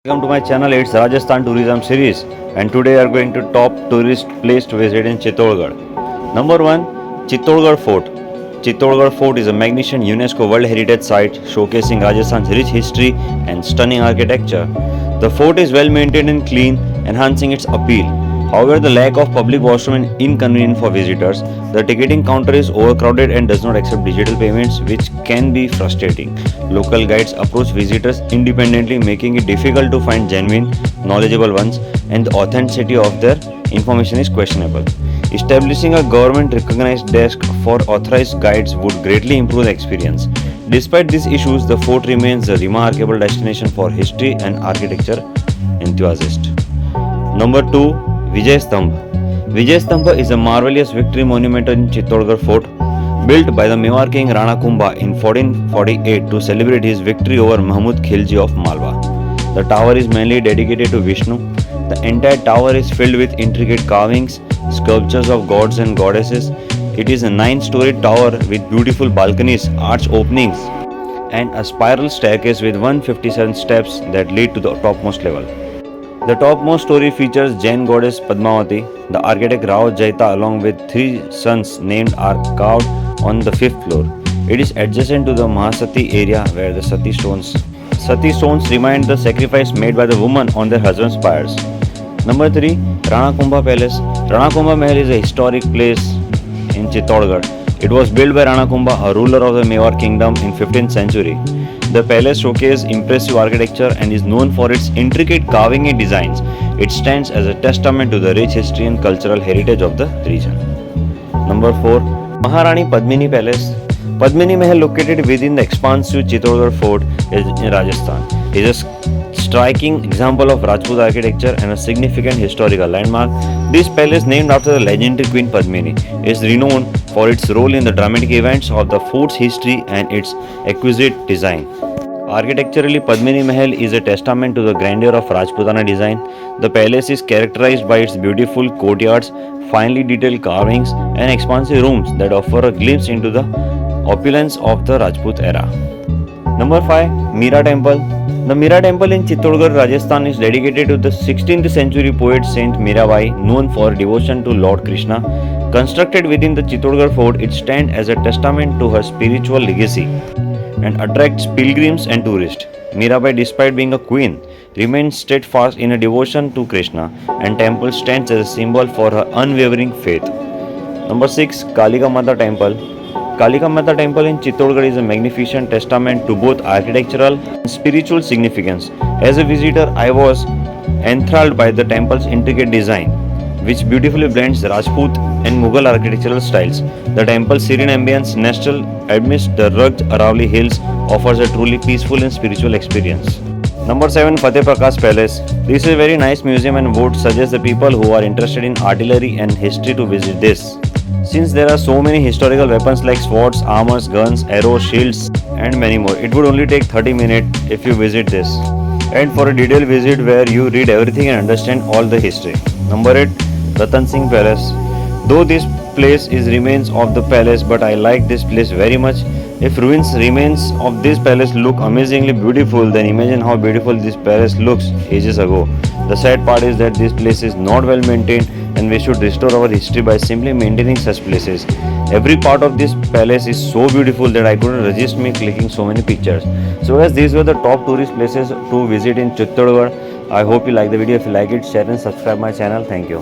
Welcome to my channel. It's Rajasthan Tourism Series, and today we are going to top tourist place to visit in Chittorgarh. Number 1, Chittorgarh Fort. Chittorgarh Fort is a magnificent UNESCO World Heritage Site showcasing Rajasthan's rich history and stunning architecture. The fort is well maintained and clean, enhancing its appeal. However, the lack of public washroom is inconvenient for visitors. The ticketing counter is overcrowded and does not accept digital payments, which can be frustrating. Local guides approach visitors independently, making it difficult to find genuine, knowledgeable ones, and the authenticity of their information is questionable. Establishing a government recognized desk for authorized guides would greatly improve the experience. Despite these issues, the fort remains a remarkable destination for history and architecture enthusiasts. Number 2, Vijay Stambha. Vijay Stambha is a marvelous victory monument in Chittorgarh Fort, built by the Mewar king Rana Kumbha in 1448 to celebrate his victory over Mahmud Khilji of Malwa. The tower is mainly dedicated to Vishnu. The entire tower is filled with intricate carvings, sculptures of gods and goddesses. It is a 9-storied tower with beautiful balconies, arch openings, and a spiral staircase with 157 steps that lead to the topmost level. The topmost story features Jain goddess Padmavati. The architect Rao Jaita along with 3 sons named are carved on the 5th floor. It is adjacent to the Mahasati area where the Sati stones remind the sacrifice made by the women on their husbands' pyres. Number 3, Rana Kumbha Palace. Rana Kumbha Mahal is a historic place in Chittorgarh. It was built by Rana Kumbha, a ruler of the Mewar kingdom in 15th century. The palace showcases impressive architecture and is known for its intricate carving and designs. It stands as a testament to the rich history and cultural heritage of the region. Number 4, Maharani Padmini Palace. Padmini Mahal, located within the expansive Chittorgarh Fort in Rajasthan, is a striking example of Rajput architecture and a significant historical landmark. This palace, named after the legendary Queen Padmini, is renowned for its role in the dramatic events of the fort's history and its exquisite design. Architecturally, Padmini Mahal is a testament to the grandeur of Rajputana design. The palace is characterized by its beautiful courtyards, finely detailed carvings, and expansive rooms that offer a glimpse into the opulence of the Rajput era. Number 5, Meera Temple. The Meera Temple in Chittorgarh, Rajasthan is dedicated to the 16th century poet Saint Mirabai, known for devotion to Lord Krishna. Constructed within the Chittorgarh Fort, it stands as a testament to her spiritual legacy and attracts pilgrims and tourists. Mirabai, despite being a queen, remains steadfast in her devotion to Krishna, and temple stands as a symbol for her unwavering faith. Number 6, Kalika Mata Temple. Kalika Mata Temple in Chittorgarh is a magnificent testament to both architectural and spiritual significance. As a visitor, I was enthralled by the temple's intricate design, which beautifully blends Rajput and Mughal architectural styles. The temple's serene ambience, nestled amidst the rugged Aravalli hills, offers a truly peaceful and spiritual experience. Number 7, Fateh Prakash Palace. This is a very nice museum and would suggest the people who are interested in artillery and history to visit this. Since there are so many historical weapons like swords, armors, guns, arrows, shields, and many more, it would only take 30 minutes if you visit this. And for a detailed visit where you read everything and understand all the history. Number 8, Ratan Singh Palace. Though this place is remains of the palace, but I like this place very much. If remains of this palace look amazingly beautiful, then imagine how beautiful this palace looks ages ago. The sad part is that this place is not well maintained, and we should restore our history by simply maintaining such places. Every part of this palace is so beautiful that I couldn't resist me clicking so many pictures. So guys, these were the top tourist places to visit in Chittorgarh. I hope you like the video. If you like it, share and subscribe my channel. Thank you.